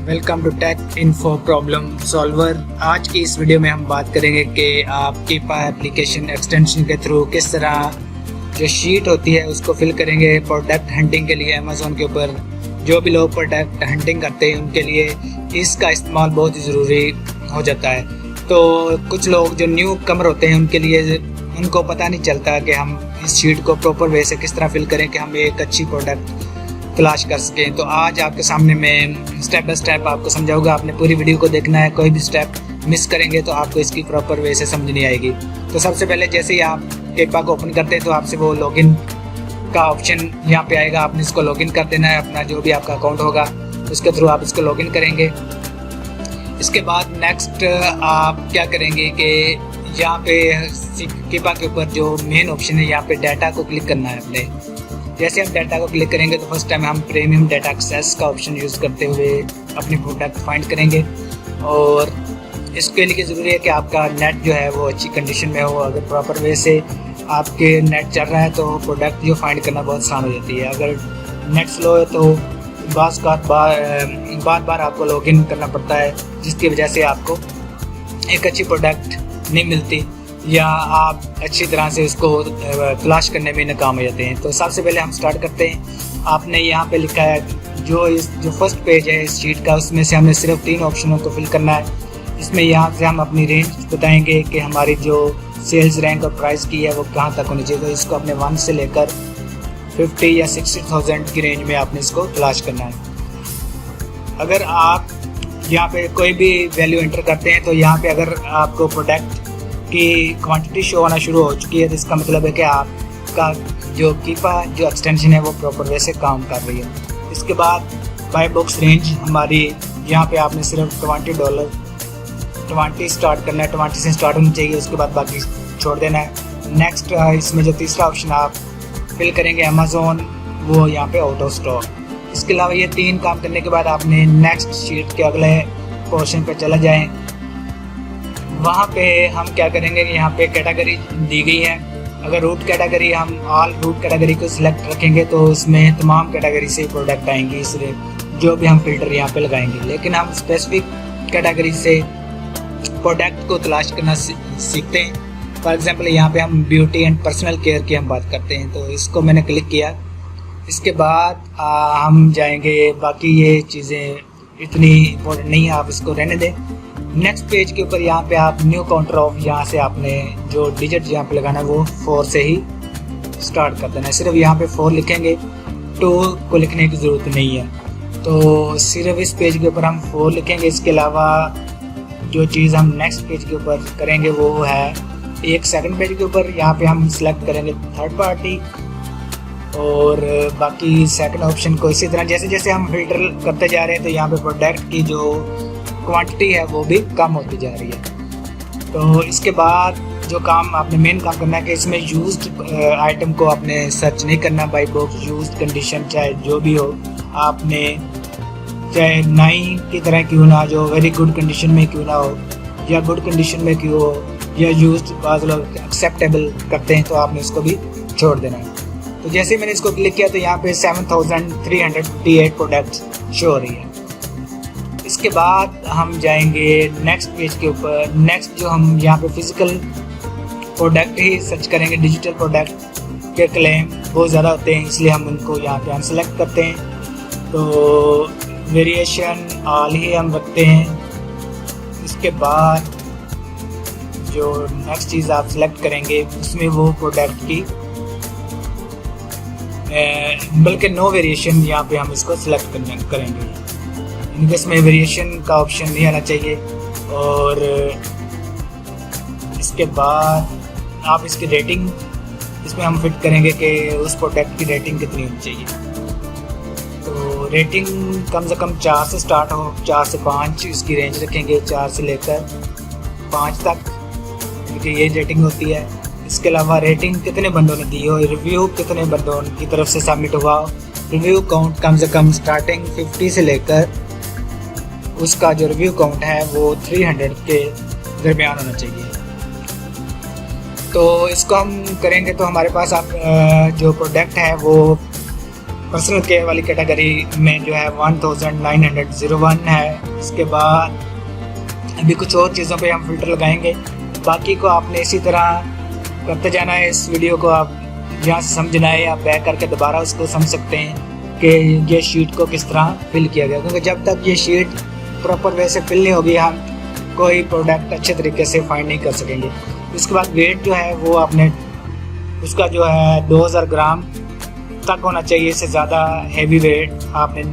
Welcome to tech info problem solver. आज की इस वीडियो में हम बात करेंगे कि आप कीपा एप्लीकेशन एक्सटेंशन के थ्रू किस तरह जो शीट होती है उसको फिल करेंगे प्रोडक्ट हंटिंग के लिए। अमेज़ॉन के ऊपर जो भी लोग प्रोडक्ट हंटिंग करते हैं उनके लिए इसका इस्तेमाल बहुत ही ज़रूरी हो जाता है। तो कुछ लोग जो न्यू कमर होते हैं उनके लिए उनको पता नहीं चलता कि हम इस शीट को प्रॉपर वे से किस तरह फिल करें कि हम एक अच्छी प्रोडक्ट तलाश कर सकें। तो आज आपके सामने मैं स्टेप बाय स्टेप आपको समझाऊंगा। आपने पूरी वीडियो को देखना है, कोई भी स्टेप मिस करेंगे तो आपको इसकी प्रॉपर वे से समझ नहीं आएगी। तो सबसे पहले जैसे ही आप कीपा को ओपन करते हैं तो आपसे वो लॉगिन का ऑप्शन यहाँ पे आएगा। आपने इसको लॉगिन कर देना है, अपना जो भी आपका अकाउंट होगा उसके थ्रू आप इसको लॉगिन करेंगे। इसके बाद नेक्स्ट आप क्या करेंगे कि यहाँ पे कीपा के ऊपर जो मेन ऑप्शन है यहाँ पे डाटा को क्लिक करना है अपने। जैसे हम डाटा को क्लिक करेंगे तो फर्स्ट टाइम हम प्रीमियम डाटा एक्सेस का ऑप्शन यूज़ करते हुए अपनी प्रोडक्ट फाइंड करेंगे। और इसके लिए ज़रूरी है कि आपका नेट जो है वो अच्छी कंडीशन में हो। अगर प्रॉपर वे से आपके नेट चल रहा है तो प्रोडक्ट जो फाइंड करना बहुत आसान हो जाती है। अगर नेट स्लो है तो बार बार आपको लॉगिन करना पड़ता है, जिसकी वजह से आपको एक अच्छी प्रोडक्ट नहीं मिलती या आप अच्छी तरह से उसको तलाश करने में नाकाम हो जाते हैं। तो सबसे पहले हम स्टार्ट करते हैं। आपने यहाँ पे लिखा है जो फर्स्ट पेज है इस शीट का, उसमें से हमें सिर्फ 3 ऑप्शनों को फिल करना है। इसमें यहाँ से हम अपनी रेंज बताएंगे कि हमारी जो सेल्स रैंक और प्राइस की है वो कहाँ तक होनी चाहिए। तो इसको अपने 1 से लेकर 50 या 60,000 की रेंज में आपने इसको तलाश करना है। अगर आप यहाँ पे कोई भी वैल्यू एंटर करते हैं तो यहाँ पे अगर आपको प्रोडक्ट की क्वांटिटी शो होना शुरू हो चुकी है तो इसका मतलब है कि आपका जो कीपा जो एक्सटेंशन है वो प्रॉपर वे से काम कर रही है। इसके बाद बाय बॉक्स रेंज हमारी यहाँ पे आपने सिर्फ $20 स्टार्ट करना है, 20 से स्टार्ट होनी चाहिए। उसके बाद बाकी छोड़ देना है। नेक्स्ट इसमें जो तीसरा ऑप्शन आप फिल करेंगे अमेज़ॉन, वो यहाँ पे आउट ऑफ स्टॉक। इसके अलावा ये 3 काम करने के बाद आपने नेक्स्ट शीट के अगले पोर्शन पे चला जाएं। वहाँ पे हम क्या करेंगे कि यहाँ पे कैटेगरी दी गई है। अगर रूट कैटेगरी हम ऑल रूट कैटेगरी को सिलेक्ट रखेंगे तो उसमें तमाम कैटेगरी से प्रोडक्ट आएंगी, इसलिए जो भी हम फिल्टर यहाँ पे लगाएंगे। लेकिन हम स्पेसिफिक कैटेगरी से प्रोडक्ट को तलाश करना सीखते हैं। फॉर एग्जांपल यहाँ पे हम ब्यूटी एंड पर्सनल केयर की हम बात करते हैं, तो इसको मैंने क्लिक किया। इसके बाद हम जाएंगे, बाकी ये चीज़ें इतनी इम्पोर्टेंट नहीं है, आप इसको रहने दें। नेक्स्ट पेज के ऊपर यहाँ पे आप न्यू काउंटर ऑफ, यहाँ से आपने जो डिजिट यहाँ पे लगाना है वो 4 से ही स्टार्ट कर देना है। सिर्फ यहाँ पे 4 लिखेंगे, 2 को लिखने की ज़रूरत नहीं है। तो सिर्फ इस पेज के ऊपर हम 4 लिखेंगे। इसके अलावा जो चीज़ हम नेक्स्ट पेज के ऊपर करेंगे वो है एक सेकंड पेज के ऊपर यहाँ पे हम सिलेक्ट करेंगे थर्ड पार्टी, और बाकी सेकंड ऑप्शन को इसी तरह जैसे जैसे हम फिल्टर करते जा रहे हैं तो यहाँ पे प्रोडक्ट की जो क्वांटिटी है वो भी कम होती जा रही है। तो इसके बाद जो काम आपने मेन काम करना है कि इसमें यूज्ड आइटम को आपने सर्च नहीं करना बाय बॉक्स। यूज्ड कंडीशन चाहे जो भी हो, आपने चाहे नई की तरह क्यों ना, जो वेरी गुड कंडीशन में क्यों ना हो या गुड कंडीशन में क्यों हो या यूज्ड बाज़ लोग एक्सेप्टेबल करते हैं तो आपने इसको भी छोड़ देना है। तो जैसे मैंने इसको क्लिक किया तो यहाँ पे 7358 प्रोडक्ट शो हो रही है। इसके बाद हम जाएंगे नेक्स्ट पेज के ऊपर। नेक्स्ट जो हम यहाँ पे फिजिकल प्रोडक्ट ही सर्च करेंगे। डिजिटल प्रोडक्ट के क्लेम बहुत ज़्यादा होते हैं, इसलिए हम उनको यहाँ पे अनसेलेक्ट करते हैं। तो वेरिएशन ऑल ही हम रखते हैं। इसके बाद जो नेक्स्ट चीज़ आप सेलेक्ट करेंगे उसमें वो प्रोडक्ट की बल्कि नो वेरिएशन यहाँ पे हम इसको सिलेक्ट करेंगे। इनके इसमें वेरिएशन का ऑप्शन नहीं आना चाहिए। और इसके बाद आप इसकी रेटिंग इसमें हम फिट करेंगे कि उस प्रोडक्ट की रेटिंग कितनी होनी चाहिए। तो रेटिंग कम से कम 4 से स्टार्ट हो, 4 से 5 इसकी रेंज रखेंगे, 4 से लेकर 5 तक क्योंकि ये रेटिंग होती है। इसके अलावा रेटिंग कितने बंदों ने दी हो, रिव्यू कितने बंदों की तरफ से सबमिट हुआ, रिव्यू काउंट कम से कम स्टार्टिंग 50 से लेकर उसका जो रिव्यू काउंट है वो 300 के दरमियान होना चाहिए। तो इसको हम करेंगे तो हमारे पास आप जो प्रोडक्ट है वो पर्सनल केयर वाली कैटेगरी में जो है 1901 है। इसके बाद अभी कुछ और चीज़ों पे हम फ़िल्टर लगाएंगे, बाकी को आपने इसी तरह करते जाना है। इस वीडियो को आप यहाँ से समझना है, आप बैक करके दोबारा उसको समझ सकते हैं कि ये शीट को किस तरह फिल किया गया, क्योंकि जब तक ये शीट प्रॉपर वे से फिल नहीं होगी हम कोई प्रोडक्ट अच्छे तरीके से फाइंड नहीं कर सकेंगे। इसके बाद वेट जो है वो आपने उसका जो है 2000 ग्राम तक होना चाहिए। इससे ज़्यादा हैवी वेट आपने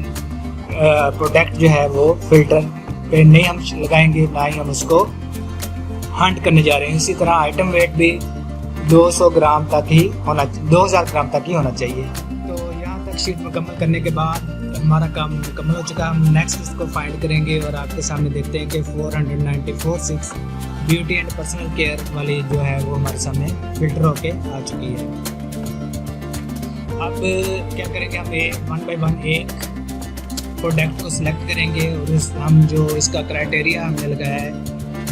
प्रोडक्ट जो है वो फिल्टर पे नहीं हम लगाएंगे, ना ही हम उसको हंट करने जा रहे हैं। इसी तरह आइटम वेट भी 200 ग्राम तक ही होना 2000 ग्राम तक ही होना चाहिए। तो यहाँ तक शीट मुकम्मल करने के बाद हमारा काम मुकम्मल हो चुका है। हम नेक्स्ट इसको फाइंड करेंगे और आपके सामने देखते हैं कि 494.6 ब्यूटी एंड पर्सनल केयर वाली जो है वो हमारे सामने फिल्टर होके आ चुकी है। अब क्या करेंगे, हम 1 बाय 1 एक प्रोडक्ट को सिलेक्ट करेंगे और हम जो इसका क्राइटेरिया हमने लगाया है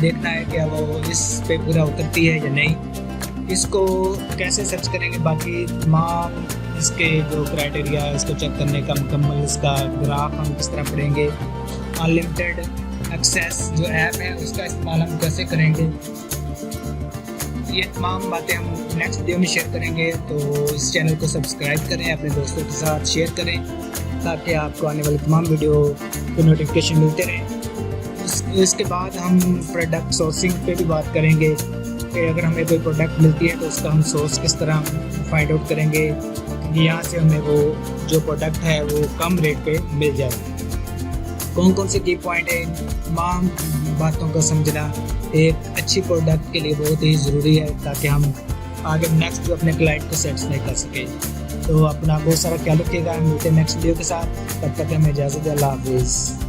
देखना है कि वो इस पे पूरा उतरती है या नहीं। इसको कैसे सर्च करेंगे, बाकी तमाम इसके जो क्राइटेरिया है इसको चेक करने का मुकम्मल इसका ग्राफ हम किस तरह पढ़ेंगे, अनलिमिटेड एक्सेस जो ऐप है उसका इस्तेमाल हम कैसे करेंगे, ये तमाम बातें हम नेक्स्ट वीडियो में शेयर करेंगे। तो इस चैनल को सब्सक्राइब करें, अपने दोस्तों के साथ शेयर करें ताकि आपको आने वाली तमाम वीडियो के नोटिफिकेशन मिलते रहें। इसके बाद हम प्रोडक्ट सोर्सिंग पे भी बात करेंगे कि अगर हमें कोई प्रोडक्ट मिलती है तो उसका हम सोर्स किस तरह फाइंड आउट करेंगे, यहाँ से हमें वो जो प्रोडक्ट है वो कम रेट पे मिल जाए। कौन कौन से की पॉइंट है, तमाम बातों को समझना एक अच्छी प्रोडक्ट के लिए बहुत ही ज़रूरी है ताकि हम आगे नेक्स्ट जो अपने क्लाइंट को सेटिस्फाई कर सकें। तो अपना बहुत सारा ख्याल रखिएगा, मिलते हैं नेक्स्ट वीडियो के साथ, तब तक हमें इजाज़त, अल्लाह हाफिज़।